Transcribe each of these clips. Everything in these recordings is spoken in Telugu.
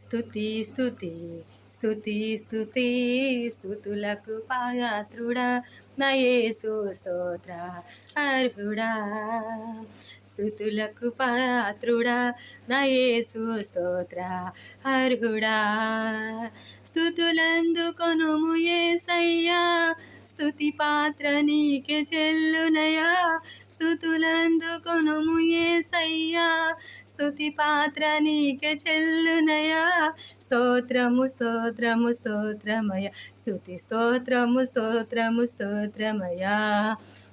స్తుతి స్తుతి స్తుతి స్తుతి స్తుతులకు పాత్రుడా నా యేసు స్తోత్ర అర్హుడా. స్తుతులకు పాత్రుడా నా యేసు స్తోత్ర అర్హుడా. స్తుతులందుకొనుము యేసయ్యా, స్తుతి పాత్ర నీకే చెల్లునయా. స్తుతులందుకొనుము యేసయ్యా, స్తుతి పాత్ర నీకే చెల్లునయా. స్తోత్రము స్తోత్రము స్తోత్రమయ, స్తుతి స్తోత్రము స్తోత్రము స్తోత్రమయా.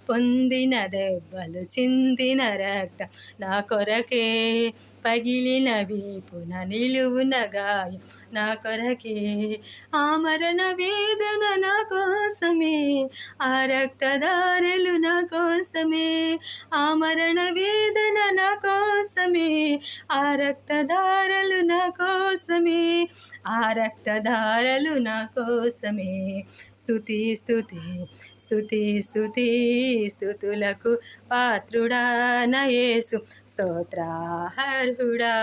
పొందిన దెబ్బలు చిందిన రక్తం నా కొరకే, పగిలిన వీపున నిలువున గాయం నా కొరకే. ఆ మరణ వేదన నా కోసమే, ఆ రక్తధారలు నా కోసమే. ఆ మరణ వేదన నా కోసమే, ఆ రక్తధారలు నా కోసమే. ఆ రక్తధారలు నా కోసమే. స్తుతి స్తుతి స్తుతి స్తుతి స్తుతులకు పాత్రుడా నా యేసు స్తోత్రార్హుడా.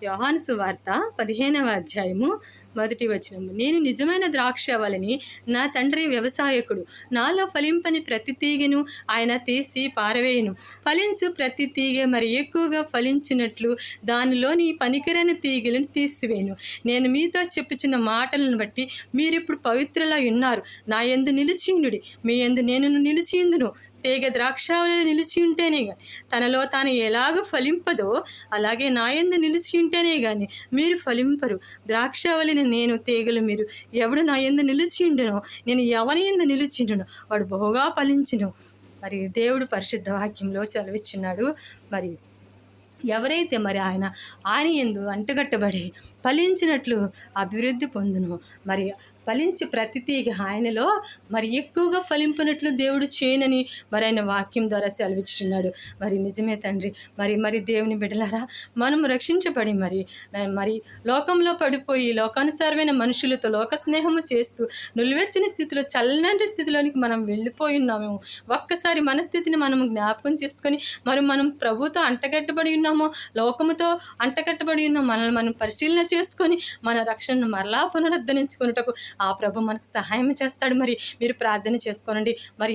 యోహాను సువార్త 15వ అధ్యాయము 1వ వచనము. నేను నిజమైన ద్రాక్షవల్లిని, నా తండ్రి వ్యవసాయకుడు. నాలో ఫలింపని ప్రతి తీగెను ఆయన తీసి పారవేయును. ఫలించు ప్రతి తీగె మరి ఎక్కువగా ఫలించినట్లు దానిలోని పనికిరాని తీగలను తీసివేయను. నేను మీతో చెప్పుచున్న మాటలను బట్టి మీరిప్పుడు పవిత్రులై ఉన్నారు. నా యందు నిలిచియుండుడి, మీ యందు నేను నిలిచియుందును. తీగ ద్రాక్షావల్లిలో నిలిచి ఉంటేనే కానీ తనలో తాను ఎలాగో ఫలింపదో, అలాగే నా యందు నిలిచి ఉంటేనే కానీ మీరు ఫలింపరు. ద్రాక్షావల్లిని నేను, తీగలు మీరు. ఎవడు నా యందు నిలిచియుండునో, నేను ఎవరి యందు నిలిచియుండునో వాడు బహుగా ఫలించును. మరి దేవుడు పరిశుద్ధ వాక్యంలో సెలవిచ్చున్నాడు. మరి ఎవరైతే మరి ఆయన యందు అంటుకట్టబడి ఫలించినట్లు అభివృద్ధి పొందును. మరి ఫలించి ప్రతి తీగ ఆయనలో మరి ఎక్కువగా ఫలింపునట్లు దేవుడు చేయనని మరి ఆయన వాక్యం ద్వారా సెలవిచ్చున్నాడు. మరి నిజమే తండ్రి. మరి దేవుని బిడ్డలారా, మనం రక్షించబడి మరి లోకంలో పడిపోయి లోకానుసారమైన మనుషులతో లోక స్నేహము చేస్తూ నులివెచ్చని స్థితిలో, చల్లటి స్థితిలోనికి మనం వెళ్ళిపోయి ఉన్నామేమో. ఒక్కసారి మన స్థితిని మనం జ్ఞాపకం చేసుకొని మనం ప్రభుతో అంటగట్టబడి ఉన్నామో, లోకముతో అంటగట్టబడి ఉన్నామో మనల్ని మనం పరిశీలన చేసుకొని మన రక్షణను మరలా పునరుద్ధరించుకున్నటకు ఆ ప్రభు మనకు సహాయం చేస్తాడు. మరి మీరు ప్రార్థన చేసుకోనండి. మరి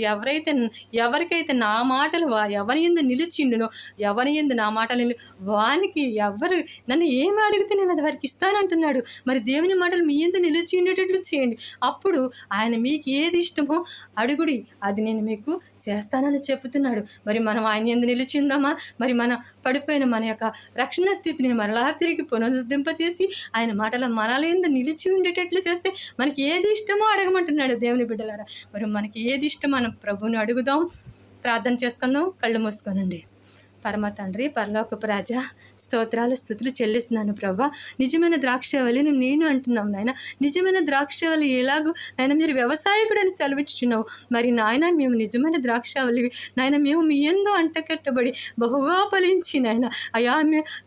ఎవరికైతే నా మాటలు ఎవరి యందు నిలిచిండునో, ఎవరి యందు నా మాటలు వానికి ఎవరు నన్ను ఏమి అడిగితే నేను అది వారికి ఇస్తానంటున్నాడు. మరి దేవుని మాటలు మీ యందు నిలిచి ఉండేటట్లు చేయండి. అప్పుడు ఆయన మీకు ఏది ఇష్టమో అడుగుడి, అది నేను మీకు చేస్తానని చెప్తున్నాడు. మరి మనం ఆయన యందు నిలిచిందామా? మరి మన పడిపోయిన మన యొక్క రక్షణ స్థితిని మరలా తిరిగి పునరుద్ధరింపచేసి ఆయన మాటల మనల యందు నిలిచి ఉండేటట్లు చేస్తే మనకి ఏది ఇష్టమో అడగమంటున్నాడు దేవుని బిడ్డలారా. మరి మనకి ఏది ఇష్టమో మనం ప్రభువుని అడుగుదాం. ప్రార్థన చేసుకుందాం. కళ్ళు మూసుకోనండి. పరమ తండ్రి, పరలోకపు రాజా, స్తోత్రాలు స్తుతులు చెల్లిస్తున్నాను ప్రభా. నిజమైన ద్రాక్షవల్లిని నేను అంటున్నాం నాయన. నిజమైన ద్రాక్షవల్లి ఎలాగూ నాయన మీరు వ్యవసాయకుడు అని సెలవిచ్చున్నావు. మరి నాయన మేము నిజమైన ద్రాక్షవల్లివి నాయన. మేము మీ యందు అంటకట్టబడి బహుగా ఫలించి నాయన అయా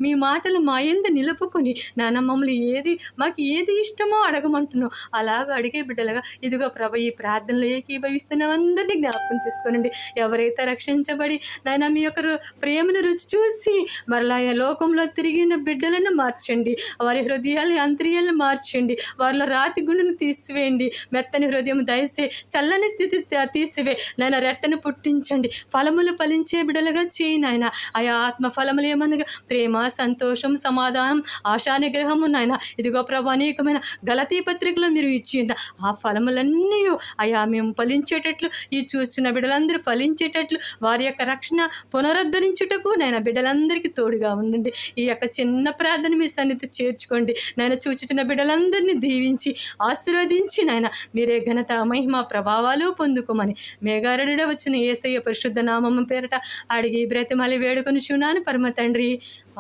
మీ మాటలు మా యందు నిలుపుకొని నాయన మమ్మల్ని మాకు ఏది ఇష్టమో అడగమంటున్నావు. అలాగ అడిగే బిడ్డలుగా ఇదిగో ప్రభ ఈ ప్రార్థనలో ఏకీభవిస్తున్న అందరినీ జ్ఞాపకం చేసుకోనండి. ఎవరైతే రక్షించబడి నాయన మీ యొక్క ప్రేమను రుచి చూసి మరలా లోకంలో తిరిగిన బిడ్డలను మార్చండి. వారి హృదయాలు అంతర్యాలను మార్చండి. వారిలో రాతి గుండెను తీసివేయండి. మెత్తని హృదయం దయచే చల్లని స్థితి తీసివే నాయన. రెట్టను పుట్టించండి. ఫలములు ఫలించే బిడ్డలుగా చేయి నాయన. ఆయా ఆత్మ ఫలములు ఏమనగా ప్రేమ, సంతోషం, సమాధానం, ఆశా నిగ్రహము నాయన. ఇదిగో ప్రభు అనేకమైన గలతీ పత్రికలో మీరు ఇచ్చిండ ఆ ఫలములన్నీ అయా మేము ఫలించేటట్లు, ఈ చూస్తున్న బిడ్డలందరూ ఫలించేటట్లు, వారి యొక్క రక్షణ పునరుద్ధరించుటకు నాయన బిడ్డలందరికీ తోడుగా ఉండండి. ఈ యొక్క చిన్న ప్రార్థన మీ సన్నిధి చేర్చుకోండి నాయన. చూచుచున్న బిడ్డలందరినీ దీవించి ఆశీర్వదించి నాయన మీరే ఘనత, మహిమ, ప్రభావాలు పొందుకోమని మేఘారుడ వచ్చిన యేసయ్య పరిశుద్ధ నామము పేరట అడిగి బ్రతిమలి వేడుకొని చున్నాను పరమ తండ్రి.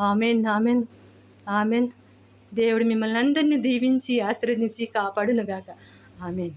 Amen amen amen. దేవుడు మిమ్మల్ని అందరినీ దీవించి ఆశీర్వదించి కాపాడునుగాక. ఆమెన్.